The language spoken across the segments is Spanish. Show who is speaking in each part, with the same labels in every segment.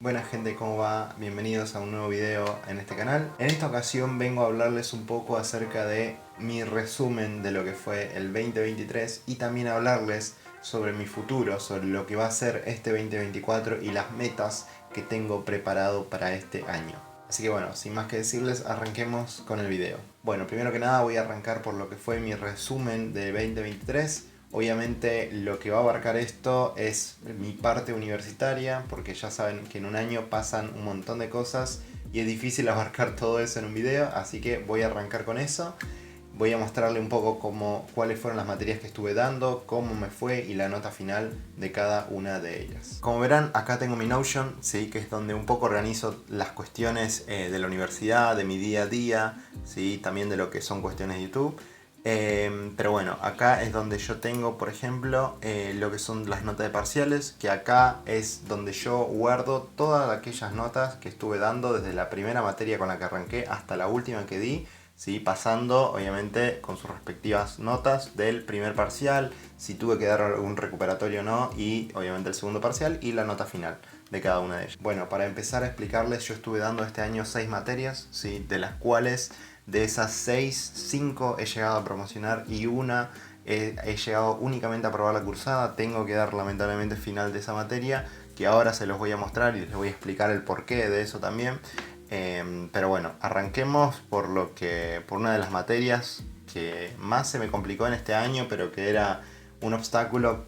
Speaker 1: Buena gente, ¿cómo va? Bienvenidos a un nuevo video en este canal. En esta ocasión vengo a hablarles un poco acerca de mi resumen de lo que fue el 2023 y también hablarles sobre mi futuro, sobre lo que va a ser este 2024 y las metas que tengo preparado para este año. Así que bueno, sin más que decirles, arranquemos con el video. Bueno, primero que nada voy a arrancar por lo que fue mi resumen de 2023. Obviamente lo que va a abarcar esto es mi parte universitaria, porque ya saben que en un año pasan un montón de cosas y es difícil abarcar todo eso en un video, así que voy a arrancar con eso. Voy a mostrarle un poco cuáles fueron las materias que estuve dando, cómo me fue y la nota final de cada una de ellas. Como verán, acá tengo mi Notion, ¿sí? Que es donde un poco organizo las cuestiones de la universidad, de mi día a día, ¿sí? También de lo que son cuestiones de YouTube. Pero bueno, acá es donde yo tengo, por ejemplo, lo que son las notas de parciales, que acá es donde yo guardo todas aquellas notas que estuve dando desde la primera materia con la que arranqué hasta la última que di, ¿sí? Pasando obviamente con sus respectivas notas del primer parcial, si tuve que dar algún recuperatorio o no, y obviamente el segundo parcial y la nota final de cada una de ellas. Bueno, para empezar a explicarles, yo estuve dando este año 6 materias, ¿sí? De las cuales de esas 6, 5 he llegado a promocionar y una he llegado únicamente a aprobar la cursada. Tengo que dar lamentablemente final de esa materia, que ahora se los voy a mostrar y les voy a explicar el porqué de eso también. Pero bueno, arranquemos por una de las materias que más se me complicó en este año, pero que era un obstáculo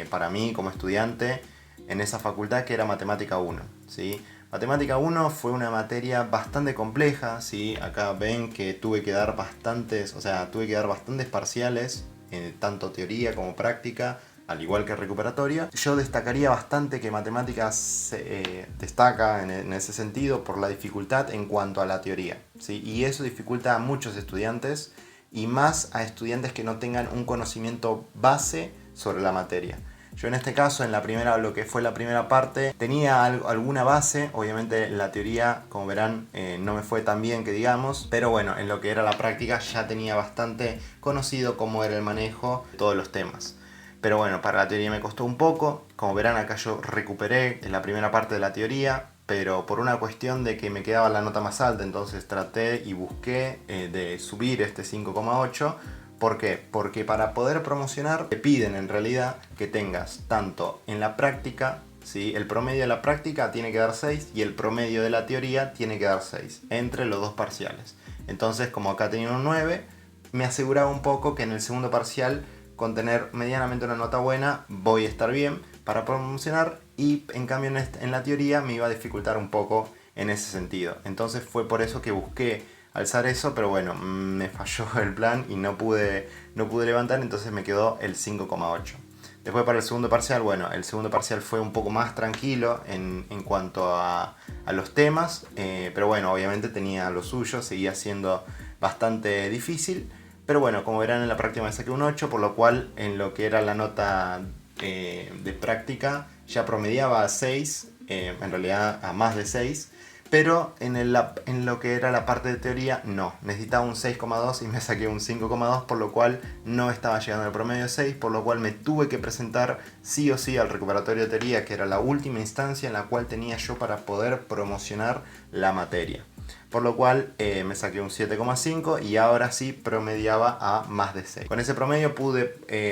Speaker 1: para mí como estudiante en esa facultad, que era Matemática 1, ¿sí? Matemática 1 fue una materia bastante compleja, ¿sí? Acá ven que tuve que dar bastantes parciales, tanto teoría como práctica, al igual que recuperatoria. Yo destacaría bastante que matemáticas destaca en ese sentido por la dificultad en cuanto a la teoría, ¿sí? Y eso dificulta a muchos estudiantes y más a estudiantes que no tengan un conocimiento base sobre la materia. Yo en este caso, lo que fue la primera parte, tenía alguna base. Obviamente la teoría, como verán, no me fue tan bien que digamos, pero bueno, en lo que era la práctica ya tenía bastante conocido cómo era el manejo de todos los temas. Pero bueno, para la teoría me costó un poco. Como verán, acá yo recuperé en la primera parte de la teoría, pero por una cuestión de que me quedaba la nota más alta, entonces traté y busqué de subir este 5,8. ¿Por qué? Porque para poder promocionar te piden en realidad que tengas tanto en la práctica, ¿sí? El promedio de la práctica tiene que dar 6 y el promedio de la teoría tiene que dar 6 entre los dos parciales. Entonces, como acá tenía un 9, me aseguraba un poco que en el segundo parcial, con tener medianamente una nota buena, voy a estar bien para promocionar, y en cambio en la teoría me iba a dificultar un poco en ese sentido. Entonces fue por eso que busqué alzar eso, pero bueno, me falló el plan y no pude levantar, entonces me quedó el 5,8. Después para el segundo parcial, bueno, el segundo parcial fue un poco más tranquilo en cuanto a los temas, pero bueno, obviamente tenía lo suyo, seguía siendo bastante difícil, pero bueno, como verán en la práctica me saqué un 8, por lo cual en lo que era la nota de práctica ya promediaba a 6, en realidad a más de 6. Pero en lo que era la parte de teoría, no. Necesitaba un 6,2 y me saqué un 5,2, por lo cual no estaba llegando al promedio de 6, por lo cual me tuve que presentar sí o sí al recuperatorio de teoría, que era la última instancia en la cual tenía yo para poder promocionar la materia. Por lo cual me saqué un 7,5 y ahora sí promediaba a más de 6. Con ese promedio pude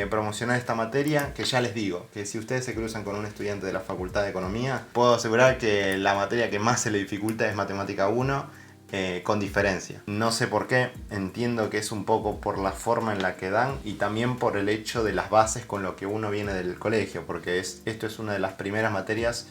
Speaker 1: promocionar esta materia, que ya les digo, que si ustedes se cruzan con un estudiante de la Facultad de Economía, puedo asegurar que la materia que más se le dificulta es Matemática 1, con diferencia. No sé por qué, entiendo que es un poco por la forma en la que dan y también por el hecho de las bases con lo que uno viene del colegio, porque esto es una de las primeras materias,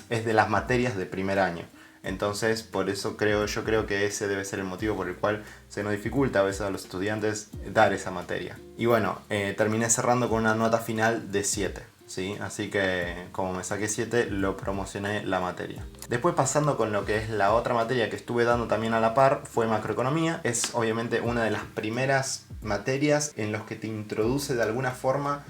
Speaker 1: es de las materias de primer año. Entonces, por eso yo creo que ese debe ser el motivo por el cual se nos dificulta a veces a los estudiantes dar esa materia. Y bueno, terminé cerrando con una nota final de 7, ¿sí? Así que como me saqué 7, lo promocioné la materia. Después, pasando con lo que es la otra materia que estuve dando también a la par, fue macroeconomía. Es obviamente una de las primeras materias en los que te introduce de una forma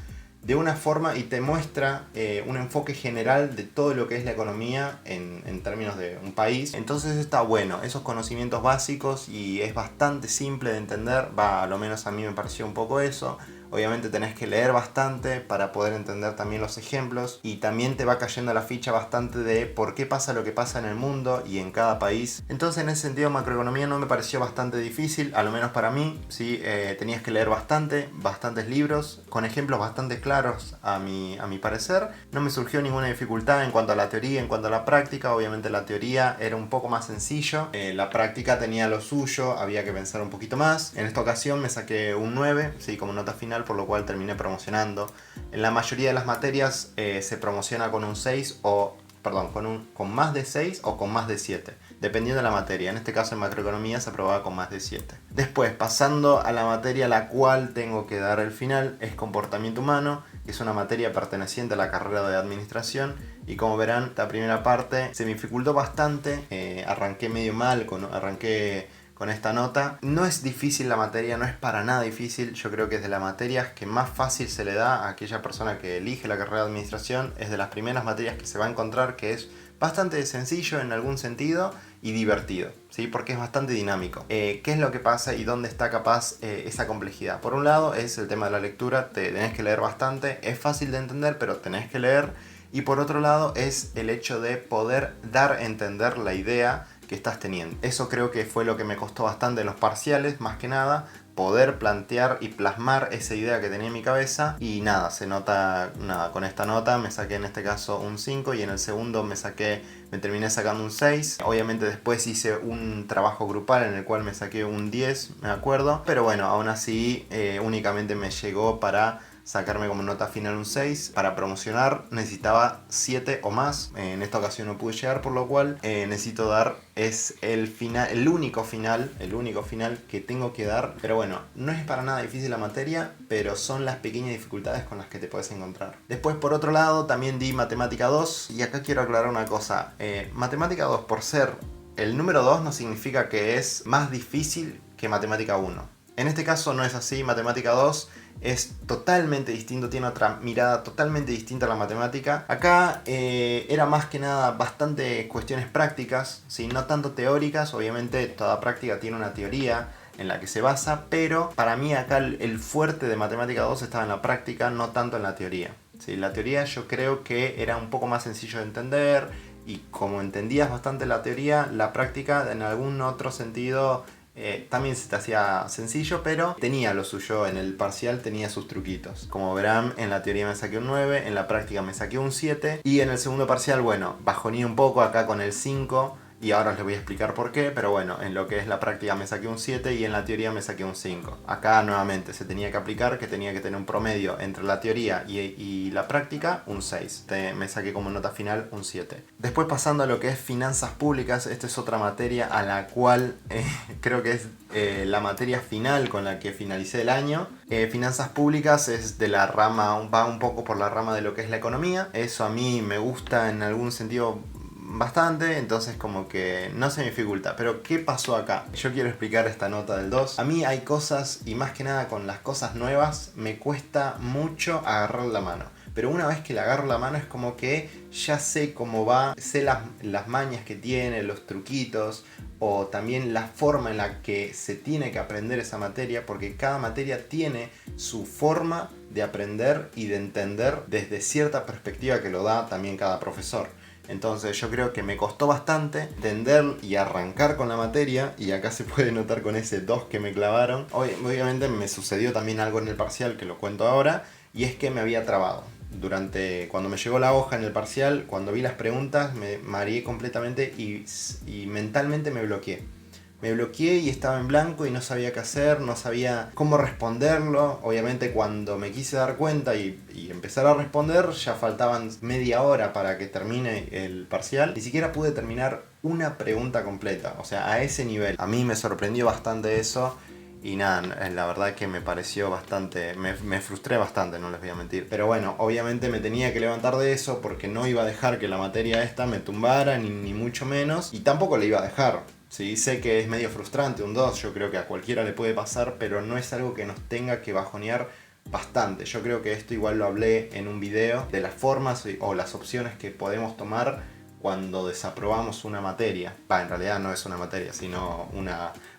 Speaker 1: y te muestra un enfoque general de todo lo que es la economía en términos de un país. Entonces está bueno, esos conocimientos básicos, y es bastante simple de entender, a lo menos a mí me pareció un poco eso. Obviamente tenés que leer bastante para poder entender también los ejemplos, y también te va cayendo la ficha bastante de por qué pasa lo que pasa en el mundo y en cada país. Entonces en ese sentido macroeconomía no me pareció bastante difícil, al menos para mí, ¿sí? Tenías que leer bastantes libros, con ejemplos bastante claros a mi parecer. No me surgió ninguna dificultad en cuanto a la teoría, en cuanto a la práctica. Obviamente la teoría era un poco más sencillo, la práctica tenía lo suyo, había que pensar un poquito más. En esta ocasión me saqué un 9, ¿sí? Como nota final, por lo cual terminé promocionando. En la mayoría de las materias se promociona con un 6 o... Perdón, con más de 6 o con más de 7, dependiendo de la materia. En este caso en macroeconomía se aprobaba con más de 7. Después, pasando a la materia a la cual tengo que dar el final, es comportamiento humano, que es una materia perteneciente a la carrera de administración. Y como verán, la primera parte se me dificultó bastante, arranqué medio mal, arranqué con esta nota. No es difícil la materia, no es para nada difícil. Yo creo que es de las materias que más fácil se le da a aquella persona que elige la carrera de administración. Es de las primeras materias que se va a encontrar que es bastante sencillo en algún sentido y divertido, ¿sí? Porque es bastante dinámico. ¿Qué es lo que pasa y dónde está capaz esa complejidad? Por un lado es el tema de la lectura, tenés que leer bastante, es fácil de entender pero tenés que leer. Y por otro lado es el hecho de poder dar a entender la idea que estás teniendo. Eso creo que fue lo que me costó bastante en los parciales, más que nada, poder plantear y plasmar esa idea que tenía en mi cabeza. Y nada, se nota, nada, con esta nota me saqué en este caso un 5 y en el segundo me terminé sacando un 6. Obviamente después hice un trabajo grupal en el cual me saqué un 10, me acuerdo. Pero bueno, aún así únicamente me llegó para sacarme como nota final un 6. Para promocionar necesitaba 7 o más. En esta ocasión no pude llegar, por lo cual necesito dar, es el único final que tengo que dar. Pero bueno, no es para nada difícil la materia, pero son las pequeñas dificultades con las que te puedes encontrar. Después, por otro lado, también di matemática 2. Y acá quiero aclarar una cosa. Matemática 2, por ser el número 2, no significa que es más difícil que matemática 1. En este caso no es así. Matemática 2 es totalmente distinto, tiene otra mirada totalmente distinta a la matemática. Acá era más que nada bastante cuestiones prácticas, ¿sí? No tanto teóricas. Obviamente toda práctica tiene una teoría en la que se basa, pero para mí acá el fuerte de matemática 2 estaba en la práctica, no tanto en la teoría, ¿sí? La teoría yo creo que era un poco más sencillo de entender, y como entendías bastante la teoría, la práctica en algún otro sentido también se te hacía sencillo, pero tenía lo suyo. En el parcial tenía sus truquitos. Como verán, en la teoría me saqué un 9, en la práctica me saqué un 7, y en el segundo parcial, bueno, bajoné un poco acá con el 5, y ahora les voy a explicar por qué. Pero bueno, en lo que es la práctica me saqué un 7 y en la teoría me saqué un 5. Acá nuevamente se tenía que aplicar que tenía que tener un promedio entre la teoría y la práctica, un 6. Me saqué como nota final un 7. Después, pasando a lo que es finanzas públicas, esta es otra materia a la cual creo que es la materia final con la que finalicé el año. Finanzas públicas es de la rama, va un poco por la rama de lo que es la economía. Eso a mí me gusta en algún sentido bastante, entonces como que no se me dificulta. Pero ¿qué pasó acá? Yo quiero explicar esta nota del 2. A mí hay cosas, y más que nada con las cosas nuevas, me cuesta mucho agarrar la mano. Pero una vez que le agarro la mano es como que ya sé cómo va, sé las mañas que tiene, los truquitos, o también la forma en la que se tiene que aprender esa materia, porque cada materia tiene su forma de aprender y de entender desde cierta perspectiva que lo da también cada profesor. Entonces yo creo que me costó bastante entender y arrancar con la materia, y acá se puede notar con ese 2 que me clavaron. Obviamente me sucedió también algo en el parcial que lo cuento ahora, y es que me había trabado. Cuando me llegó la hoja en el parcial, cuando vi las preguntas, me mareé completamente y mentalmente me bloqueé. Me bloqueé y estaba en blanco y no sabía qué hacer, no sabía cómo responderlo. Obviamente cuando me quise dar cuenta y empezar a responder, ya faltaban media hora para que termine el parcial. Ni siquiera pude terminar una pregunta completa, o sea, a ese nivel. A mí me sorprendió bastante eso. Y nada, la verdad es que me pareció bastante, me frustré bastante, no les voy a mentir. Pero bueno, obviamente me tenía que levantar de eso, porque no iba a dejar que la materia esta me tumbara, ni mucho menos. Y tampoco le iba a dejar. Sí, sé que es medio frustrante un 2, yo creo que a cualquiera le puede pasar, pero no es algo que nos tenga que bajonear bastante. Yo creo que esto igual lo hablé en un video, de las formas o las opciones que podemos tomar cuando desaprobamos una materia. En realidad no es una materia, sino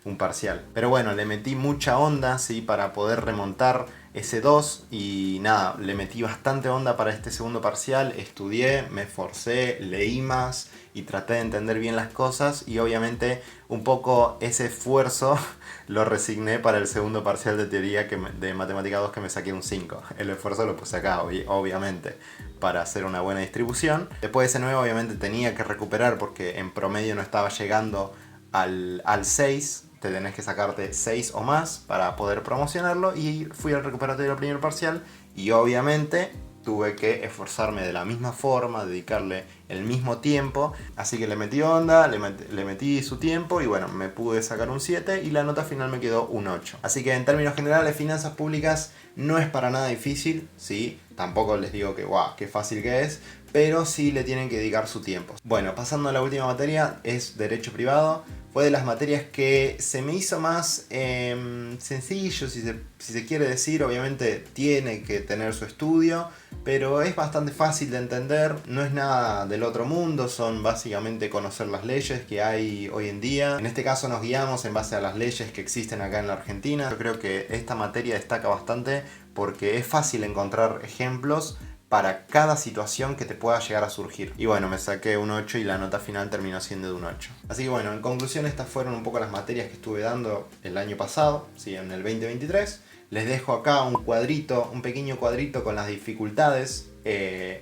Speaker 1: un parcial. Pero bueno, le metí mucha onda, ¿sí? Para poder remontar S2 y nada, le metí bastante onda para este segundo parcial, estudié, me esforcé, leí más y traté de entender bien las cosas y obviamente un poco ese esfuerzo lo resigné para el segundo parcial de teoría de matemática 2 que me saqué un 5. El esfuerzo lo puse acá, obviamente, para hacer una buena distribución. Después de ese 9 obviamente tenía que recuperar porque en promedio no estaba llegando al 6. Te tenés que sacarte 6 o más para poder promocionarlo y fui al recuperatorio del primer parcial y obviamente tuve que esforzarme de la misma forma, dedicarle el mismo tiempo, así que le metí onda, le metí su tiempo y bueno, me pude sacar un 7 y la nota final me quedó un 8. Así que en términos generales, finanzas públicas no es para nada difícil, ¿sí? Tampoco les digo que guau, qué fácil que es, pero sí le tienen que dedicar su tiempo. Bueno, pasando a la última materia, es Derecho Privado. Fue de las materias que se me hizo más sencillo, si se quiere decir. Obviamente tiene que tener su estudio, pero es bastante fácil de entender. No es nada del otro mundo, son básicamente conocer las leyes que hay hoy en día. En este caso nos guiamos en base a las leyes que existen acá en la Argentina. Yo creo que esta materia destaca bastante porque es fácil encontrar ejemplos para cada situación que te pueda llegar a surgir. Y bueno, me saqué un 8 y la nota final terminó siendo de un 8. Así que bueno, en conclusión estas fueron un poco las materias que estuve dando el año pasado, ¿sí? En el 2023. Les dejo acá un cuadrito, un pequeño cuadrito con las dificultades,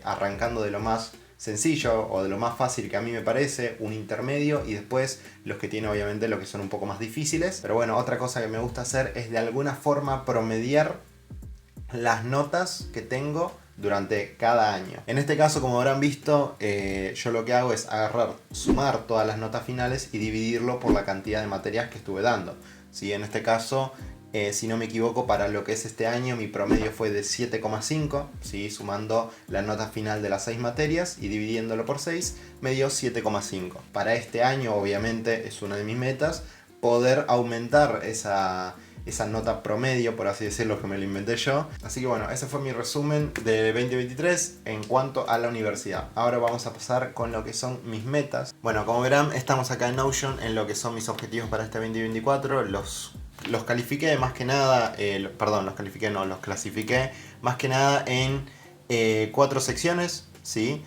Speaker 1: arrancando de lo más sencillo o de lo más fácil que a mí me parece, un intermedio y después los que tienen obviamente lo que son un poco más difíciles. Pero bueno, otra cosa que me gusta hacer es de alguna forma promediar las notas que tengo durante cada año. En este caso, como habrán visto, yo lo que hago es sumar todas las notas finales y dividirlo por la cantidad de materias que estuve dando. ¿Sí? En este caso, si no me equivoco, para lo que es este año, mi promedio fue de 7,5, ¿sí? Sumando la nota final de las 6 materias y dividiéndolo por 6, me dio 7,5. Para este año, obviamente, es una de mis metas, poder aumentar esa nota promedio, por así decirlo, que me lo inventé yo. Así que bueno, ese fue mi resumen de 2023 en cuanto a la universidad. Ahora vamos a pasar con lo que son mis metas. Bueno, como verán, estamos acá en Notion en lo que son mis objetivos para este 2024. Los califiqué más que nada, los clasifiqué más que nada en 4 secciones, ¿sí?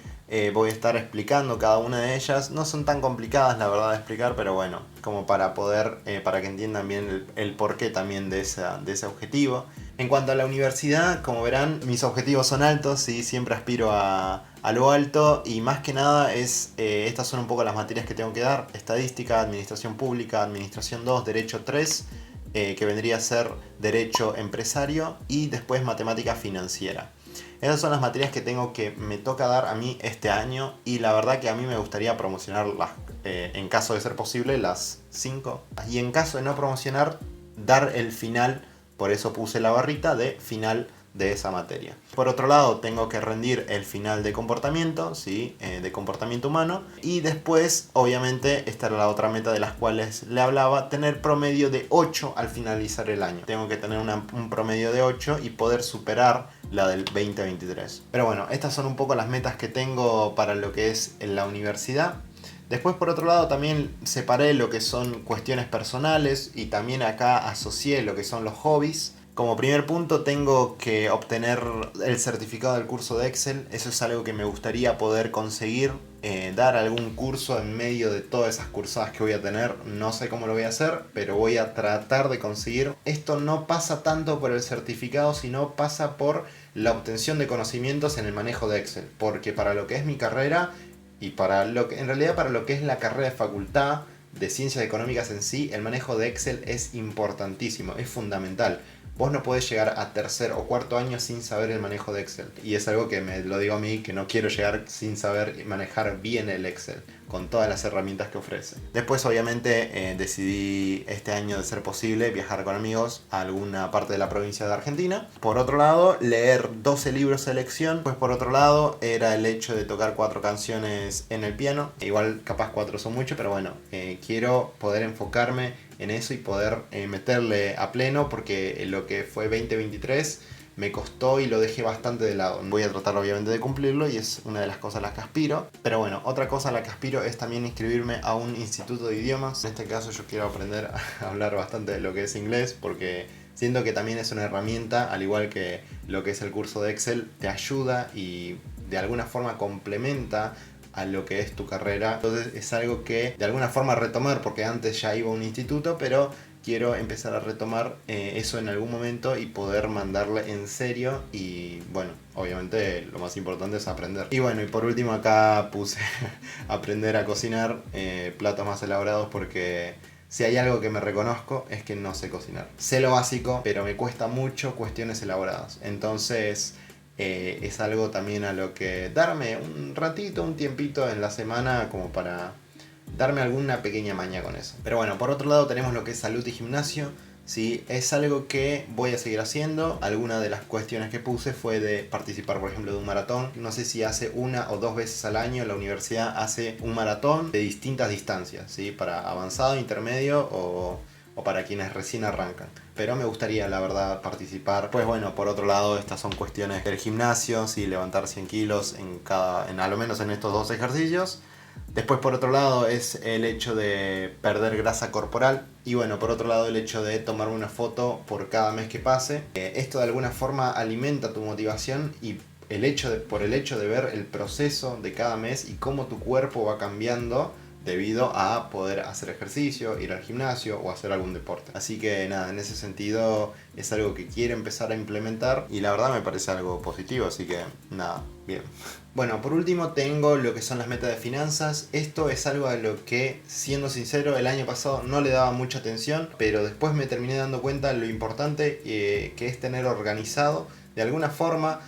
Speaker 1: Voy a estar explicando cada una de ellas. No son tan complicadas la verdad de explicar, pero bueno, como para poder, para que entiendan bien el porqué también de ese objetivo. En cuanto a la universidad, como verán, mis objetivos son altos, ¿sí? Siempre aspiro a lo alto y más que nada estas son un poco las materias que tengo que dar: estadística, administración pública, administración 2, derecho 3, que vendría a ser derecho empresario y después matemática financiera. Esas son las materias que me toca dar a mí este año y la verdad que a mí me gustaría promocionarlas, en caso de ser posible, las 5. Y en caso de no promocionar, dar el final, por eso puse la barrita de final de esa materia. Por otro lado, tengo que rendir el final de comportamiento, ¿sí? De comportamiento humano. Y después, obviamente, esta era la otra meta de las cuales le hablaba: tener promedio de 8 al finalizar el año. Tengo que tener un promedio de 8 y poder superar la del 2023. Pero bueno, estas son un poco las metas que tengo para lo que es en la universidad. Después, por otro lado, también separé lo que son cuestiones personales y también acá asocié lo que son los hobbies. Como primer punto tengo que obtener el certificado del curso de Excel. Eso es algo que me gustaría poder conseguir. Dar algún curso en medio de todas esas cursadas que voy a tener. No sé cómo lo voy a hacer, pero voy a tratar de conseguir. Esto no pasa tanto por el certificado, sino pasa por la obtención de conocimientos en el manejo de Excel. Porque para lo que es mi carrera y en realidad para lo que es la carrera de facultad de ciencias económicas en sí, el manejo de Excel es importantísimo, es fundamental. Vos no podés llegar a tercer o cuarto año sin saber el manejo de Excel. Y es algo que me lo digo a mí, que no quiero llegar sin saber manejar bien el Excel, con todas las herramientas que ofrece. Después, obviamente, decidí este año, de ser posible, viajar con amigos a alguna parte de la provincia de Argentina. Por otro lado, leer 12 libros de lección. Pues por otro lado, era el hecho de tocar 4 canciones en el piano. Igual, capaz 4 son mucho, pero bueno, quiero poder enfocarme en eso y poder meterle a pleno, porque lo que fue 2023 me costó y lo dejé bastante de lado. Voy a tratar obviamente de cumplirlo y es una de las cosas a las que aspiro. Pero bueno, otra cosa a la que aspiro es también inscribirme a un instituto de idiomas. En este caso yo quiero aprender a hablar bastante de lo que es inglés, porque Siento que también es una herramienta, al igual que lo que es el curso de Excel, te ayuda y de alguna forma complementa a lo que es tu carrera. Entonces es algo que de alguna forma retomar, porque antes ya iba a un instituto, pero quiero empezar a retomar eso en algún momento y poder mandarle en serio. Y bueno, obviamente lo más importante es aprender. Y bueno, y por último acá puse aprender a cocinar platos más elaborados, porque si hay algo que me reconozco es que no sé cocinar. Sé lo básico, pero me cuesta mucho cuestiones elaboradas. Entonces es algo también a lo que darme un ratito, un tiempito en la semana como para darme alguna pequeña maña con eso. Pero bueno, por otro lado tenemos lo que es salud y gimnasio. Sí, es algo que voy a seguir haciendo. Alguna de las cuestiones que puse fue de participar, por ejemplo, de un maratón. No sé si hace 1 o 2 veces al año la universidad hace un maratón de distintas distancias, ¿sí? Para avanzado, intermedio o para quienes recién arrancan. Pero me gustaría, la verdad, participar. Pues bueno, por otro lado, estas son cuestiones del gimnasio, ¿sí? Levantar 100 kilos en a lo menos en estos 2 ejercicios. Después, por otro lado, es el hecho de perder grasa corporal. Y bueno, por otro lado, el hecho de tomar una foto por cada mes que pase. Esto de alguna forma alimenta tu motivación y por el hecho de ver el proceso de cada mes y cómo tu cuerpo va cambiando debido a poder hacer ejercicio, ir al gimnasio o hacer algún deporte. Así que nada, en ese sentido es algo que quiero empezar a implementar y la verdad me parece algo positivo, así que nada, bien. Bueno, por último tengo lo que son las metas de finanzas. Esto es algo a lo que, siendo sincero, el año pasado no le daba mucha atención, pero después me terminé dando cuenta de lo importante que es tener organizado de alguna forma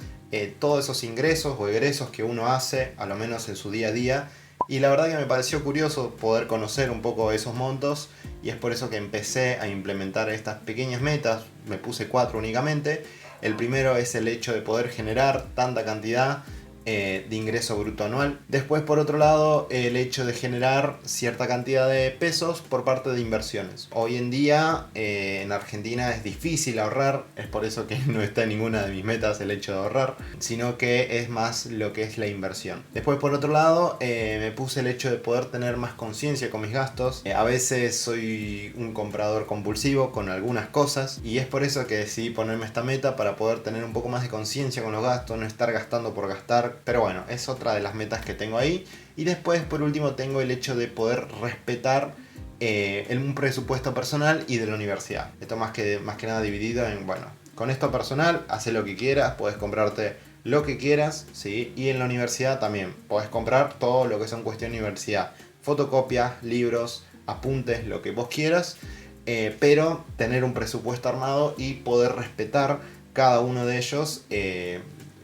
Speaker 1: todos esos ingresos o egresos que uno hace, a lo menos en su día a día. Y la verdad que me pareció curioso poder conocer un poco esos montos y es por eso que empecé a implementar estas pequeñas metas. Me puse 4 únicamente. El primero es el hecho de poder generar tanta cantidad de ingreso bruto anual. Después, por otro lado, el hecho de generar cierta cantidad de pesos por parte de inversiones. Hoy en día en Argentina es difícil ahorrar, es por eso que no está en ninguna de mis metas el hecho de ahorrar, sino que es más lo que es la inversión. Después, por otro lado, me puse el hecho de poder tener más conciencia con mis gastos. A veces soy un comprador compulsivo con algunas cosas y es por eso que decidí ponerme esta meta, para poder tener un poco más de conciencia con los gastos, no estar gastando por gastar. Pero bueno, es otra de las metas que tengo ahí. Y después, por último, tengo el hecho de poder respetar un presupuesto personal y de la universidad. Esto más que nada dividido en, bueno, con esto personal, haz lo que quieras, puedes comprarte lo que quieras, ¿sí? Y en la universidad también, puedes comprar todo lo que son cuestión de universidad. Fotocopias, libros, apuntes, lo que vos quieras. Pero tener un presupuesto armado y poder respetar cada uno de ellos.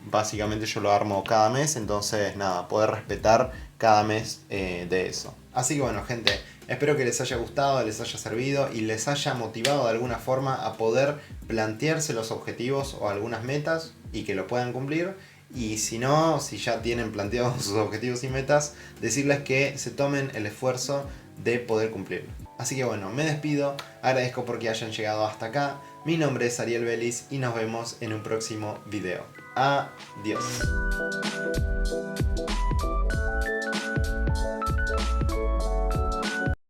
Speaker 1: Básicamente yo lo armo cada mes, entonces nada, poder respetar cada mes de eso. Así que bueno, gente, espero que les haya gustado, les haya servido y les haya motivado de alguna forma a poder plantearse los objetivos o algunas metas y que lo puedan cumplir. Y si no, si ya tienen planteados sus objetivos y metas, decirles que se tomen el esfuerzo de poder cumplirlo. Así que bueno, me despido, agradezco porque hayan llegado hasta acá. Mi nombre es Ariel Vélez y nos vemos en un próximo video. Adiós.